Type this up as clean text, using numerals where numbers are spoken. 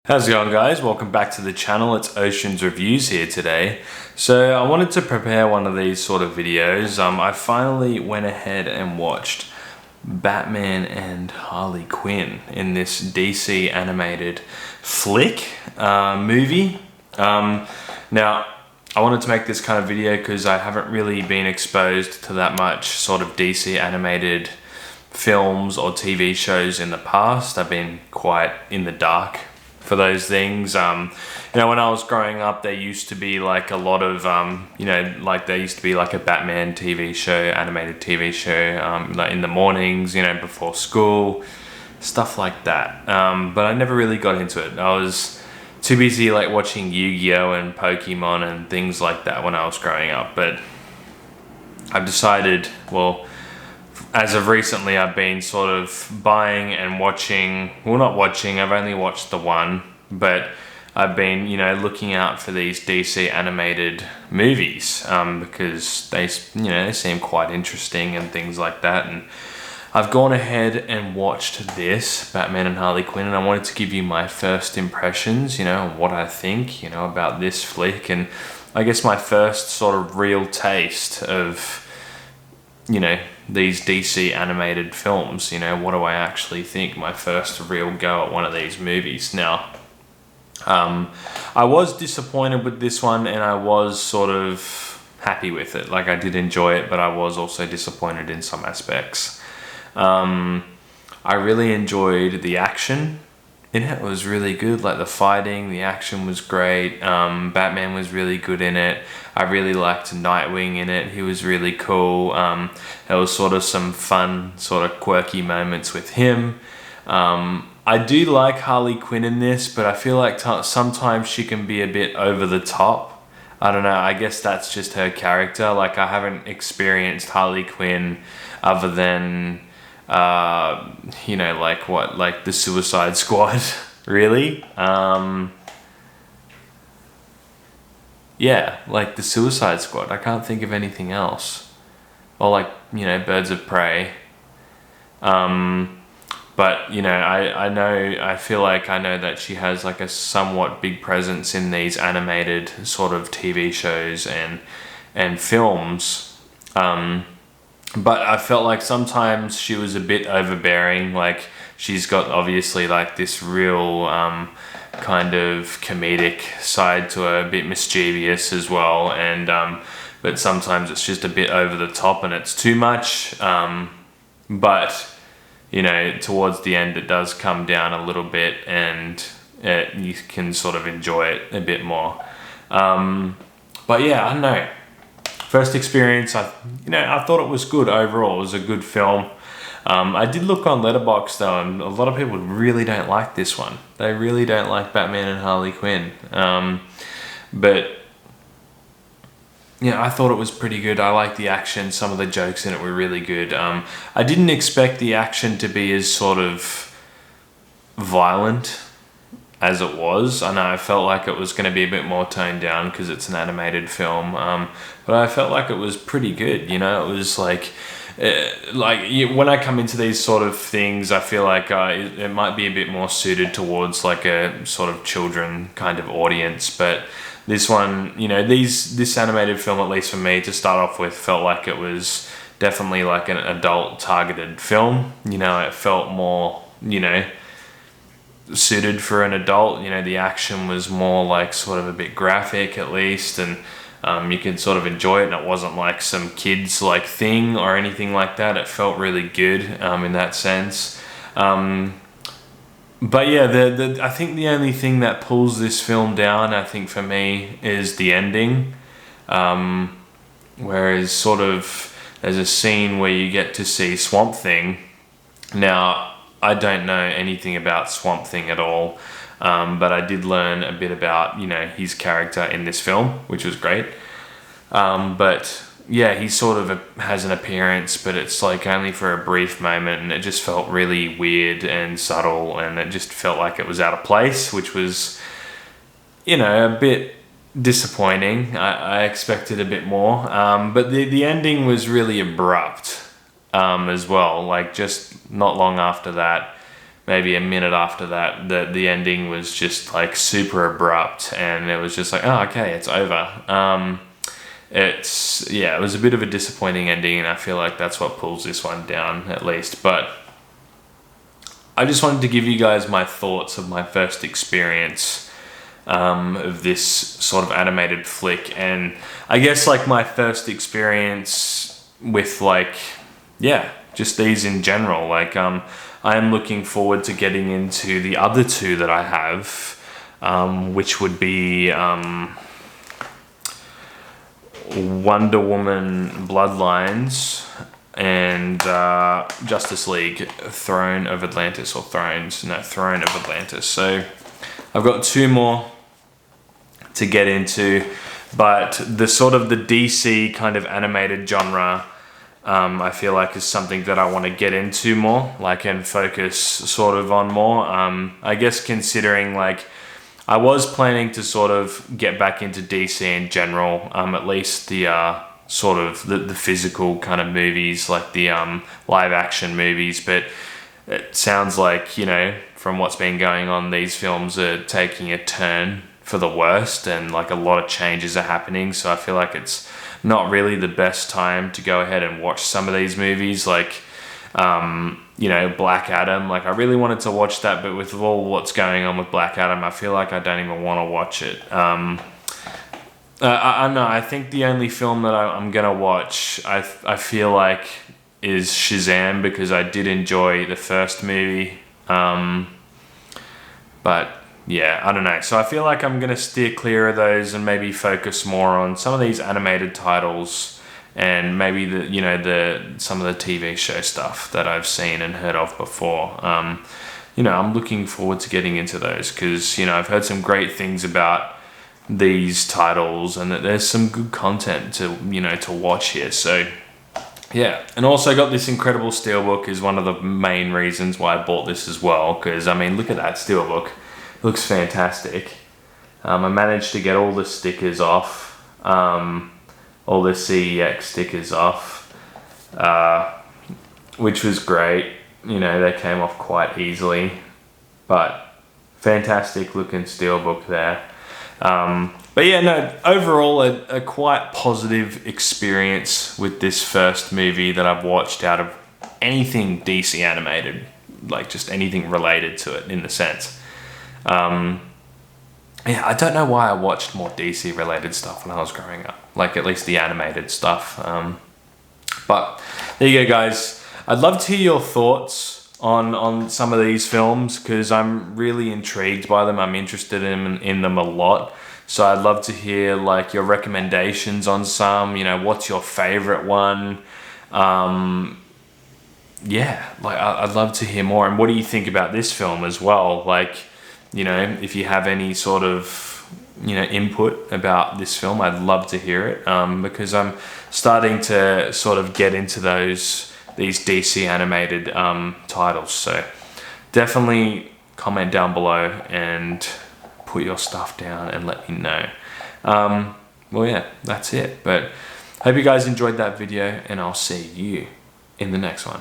How's it going, guys? Welcome back to the channel. It's Ocean's Reviews here today. So I wanted to prepare one of these sort of videos. I finally went ahead and watched Batman and Harley Quinn in this DC animated flick movie. Now, I wanted to make this kind of video because I haven't really been exposed to that much sort of DC animated films or TV shows in the past. I've been quite in the dark for those things. When I was growing up, there used to be like a lot of, there used to be like a Batman TV show, animated TV show, like in the mornings, before school, stuff like that. But I never really got into it. I was too busy like watching Yu-Gi-Oh! And Pokemon and things like that when I was growing up. But I've decided, as of recently, I've been sort of buying and watching, I've only watched the one, but I've been, looking out for these DC animated movies, because they seem quite interesting and things like that. And I've gone ahead and watched this, Batman and Harley Quinn, and I wanted to give you my first impressions, what I think, about this flick, and I guess my first sort of real taste of, these DC animated films. What do I actually think? My first real go at one of these movies. Now, I was disappointed with this one, and I was sort of happy with it. Like, I did enjoy it, but I was also disappointed in some aspects. I really enjoyed the action in it. It was really good. Like, the fighting, the action was great. Batman was really good in it. I really liked Nightwing in it. He was really cool. There was sort of some fun, sort of quirky moments with him. I do like Harley Quinn in this, but I feel like sometimes she can be a bit over the top. I don't know, I guess that's just her character. Like, I haven't experienced Harley Quinn other than, like the Suicide Squad, really. Yeah, like the Suicide Squad. I can't think of anything else. Or like, Birds of Prey. But, I feel like I know that she has like a somewhat big presence in these animated sort of TV shows and films. But I felt like sometimes she was a bit overbearing. Like, she's got obviously like this real kind of comedic side to her, a bit mischievous as well, and but sometimes it's just a bit over the top and it's too much. But towards the end it does come down a little bit, and you can sort of enjoy it a bit more. But yeah, I don't know. First experience, I thought it was good overall. It was a good film. I did look on Letterboxd though, and a lot of people really don't like this one. They really don't like Batman and Harley Quinn. But I thought it was pretty good. I liked the action. Some of the jokes in it were really good. I didn't expect the action to be as sort of violent as it was. I know I felt like it was going to be a bit more toned down because it's an animated film. But I felt like it was pretty good. It was like when I come into these sort of things, I feel like it might be a bit more suited towards like a sort of children kind of audience. But this one, this animated film, at least for me to start off with, felt like it was definitely like an adult targeted film. It felt more, suited for an adult. The action was more like sort of a bit graphic at least, and you could sort of enjoy it, and it wasn't like some kids like thing or anything like that. It felt really good in that sense. But yeah, I think the only thing that pulls this film down, I think for me, is the ending. Whereas sort of there's a scene where you get to see Swamp Thing. Now, I don't know anything about Swamp Thing at all, but I did learn a bit about, his character in this film, which was great. But yeah, he sort of has an appearance, but it's like only for a brief moment, and it just felt really weird and subtle, and it just felt like it was out of place, which was, a bit disappointing. I expected a bit more, but the ending was really abrupt as well. Like, just not long after that, maybe a minute after that, the ending was just like super abrupt, and it was just like, oh, okay, it's over. It was a bit of a disappointing ending, and I feel like that's what pulls this one down at least. But I just wanted to give you guys my thoughts of my first experience of this sort of animated flick, and I guess like my first experience with like, yeah, just these in general. Like I am looking forward to getting into the other two that I have, which would be Wonder Woman Bloodlines and Justice League Throne of Atlantis, or Throne of Atlantis. So I've got two more to get into, but the sort of the DC kind of animated genre, I feel like is something that I want to get into more, like, and focus sort of on more. I guess considering like I was planning to sort of get back into DC in general, at least the sort of the physical kind of movies, like the live action movies, but it sounds like, you know, from what's been going on, these films are taking a turn for the worst, and like a lot of changes are happening, so I feel like it's not really the best time to go ahead and watch some of these movies, like you know, Black Adam. Like I really wanted to watch that, but with all what's going on with Black Adam, I feel like I don't even want to watch it. I know, I think the only film that I'm gonna watch, I feel like, is Shazam, because I did enjoy the first movie. But yeah, I don't know. So I feel like I'm gonna steer clear of those and maybe focus more on some of these animated titles, and maybe some of the TV show stuff that I've seen and heard of before. You know, I'm looking forward to getting into those, because, you know, I've heard some great things about these titles, and that there's some good content to, you know, to watch here. So yeah, and also got this incredible steelbook is one of the main reasons why I bought this as well, because I mean, look at that steelbook, it looks fantastic. I managed to get all the stickers off, all the CEX stickers off, which was great. You know, they came off quite easily, but fantastic looking steelbook there. But yeah, no, overall a quite positive experience with this first movie that I've watched out of anything DC animated, like just anything related to it in the sense. Yeah, I don't know why I watched more DC related stuff when I was growing up, like at least the animated stuff. But there you go, guys. I'd love to hear your thoughts on some of these films, because I'm really intrigued by them. I'm interested in them a lot. So I'd love to hear like your recommendations on some, you know, what's your favorite one? Yeah, like I'd love to hear more. And what do you think about this film as well? Like, you know, if you have any sort of, you know, input about this film, I'd love to hear it, because I'm starting to sort of get into these DC animated titles. So definitely comment down below and put your stuff down and let me know. Well, yeah, that's it. But hope you guys enjoyed that video, and I'll see you in the next one.